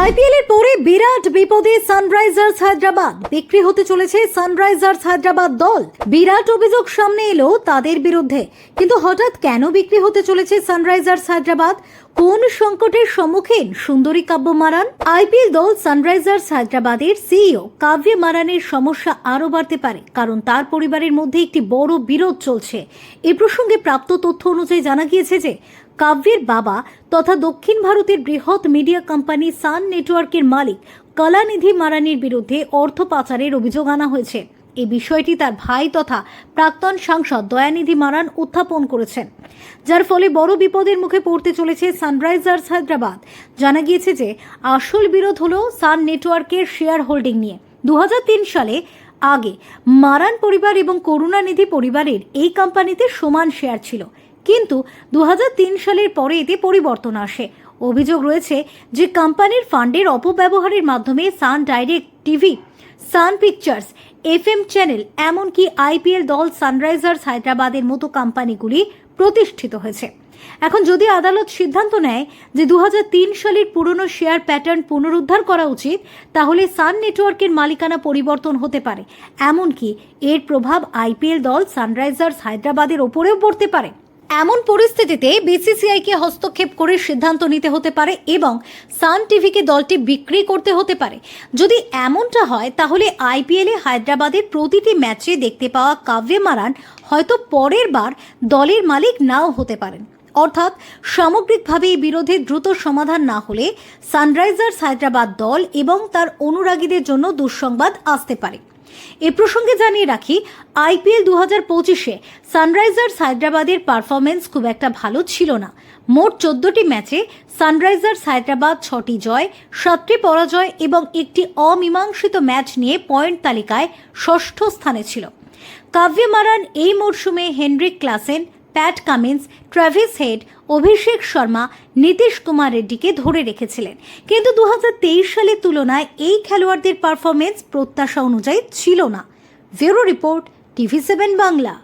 IPL এর পরে বিরাট বিপদে সানরাইজার্স হায়দ্রাবাদ। বিক্রি হতে চলেছে সানরাইজার্স হায়দ্রাবাদ দল। বিরাট অভিযোগ সামনে এলো তাদের বিরুদ্ধে। কিন্তু হঠাৎ কেন বিক্রি হতে চলেছে সানরাইজার্স হায়দ্রাবাদ? কোন সংকটের সম্মুখীন সুন্দরী কাব্য মারান? আইপিএল দল সানরাইজার্স হায়দ্রাবাদের সিইও কাব্য মারানের সমস্যা আরও বাড়তে পারে, কারণ তার পরিবারের মধ্যে একটি বড় বিরোধ চলছে। এ প্রসঙ্গে প্রাপ্ত তথ্য অনুযায়ী জানা গিয়েছে যে কাব্যের বাবা তথা দক্ষিণ ভারতের বৃহৎ মিডিয়া কোম্পানি সান নেটওয়ার্কের মালিক কলানিধি মারানির বিরুদ্ধে অর্থ পাচারের অভিযোগ আনা হয়েছে। এই বিষয়টি তার ভাই তথা প্রাক্তন সাংসদ দয়ানিধি মারান উত্থাপন করেছেন, যার ফলে বড় বিপদের মুখে পড়তে চলেছে সানরাইজার্স হায়দ্রাবাদ। জানা গিয়েছে যে আসল বিরোধ হলো সান নেটওয়ার্কের শেয়ার হোল্ডিং নিয়ে। 2003 সালে আগে মারান পরিবার এবং করুণানিধি পরিবারের এই কোম্পানিতে সমান শেয়ার ছিল, কিন্তু 2003 সালের পরে এতে পরিবর্তন আসে। অভিযোগ রয়েছে যে কোম্পানির ফান্ডের অপব্যবহারের মাধ্যমে সান ডাইরেক্ট টিভি, সান পিকচার্স, এফএম চ্যানেল, এমনকি আইপিএল দল সানরাইজার্স হায়দ্রাবাদের মতো কোম্পানিগুলি প্রতিষ্ঠিত হয়েছে। এখন যদি আদালত সিদ্ধান্ত নেয় যে 2003 সালের পুরনো শেয়ার প্যাটার্ন পুনরুদ্ধার করা উচিত, তাহলে সান নেটওয়ার্কের মালিকানা পরিবর্তন হতে পারে। এমনকি এর প্রভাব আইপিএল দল সানরাইজার্স হায়দ্রাবাদের ওপরেও পড়তে পারে। এমন পরিস্থিতিতে বিসিসিআইকে হস্তক্ষেপ করে সিদ্ধান্ত নিতে হতে পারে এবং সান টিভিকে দলটি বিক্রি করতে হতে পারে। যদি এমনটা হয়, তাহলে আইপিএলে হায়দ্রাবাদের প্রতিটি ম্যাচে দেখতে পাওয়া কাব্য মারান হয়তো পরের বার দলের মালিক নাও হতে পারেন। অর্থাৎ সামগ্রিকভাবে এই বিরোধের দ্রুত সমাধান না হলে সানরাইজার্স হায়দ্রাবাদ দল এবং তার অনুরাগীদের জন্য দুঃসংবাদ আসতে পারে। এ প্রসঙ্গে জানিয়ে রাখি, আইপিএল 2025-এ সানরাইজার্স হায়দ্রাবাদের পারফরমেন্স খুব একটা ভালো ছিল না। মোট 14টি ম্যাচে সানরাইজার্স হায়দ্রাবাদ 6টি জয়, 7টি পরাজয় এবং একটি অমীমাংসিত ম্যাচ নিয়ে পয়েন্ট তালিকায় ষষ্ঠ স্থানে ছিল। কাব্য মারান এই মরশুমে Heinrich Klaasen, Pat Cummins, Travis Head, Abhishek Sharma, Nitish Kumar রেড্ডিকে ধরে রেখেছিলেন, কিন্তু 2023 সালের তুলনায় এই খেলোয়াড়দের পারফরমেন্স প্রত্যাশা অনুযায়ী ছিল না। Bureau report, TV7 Bangla.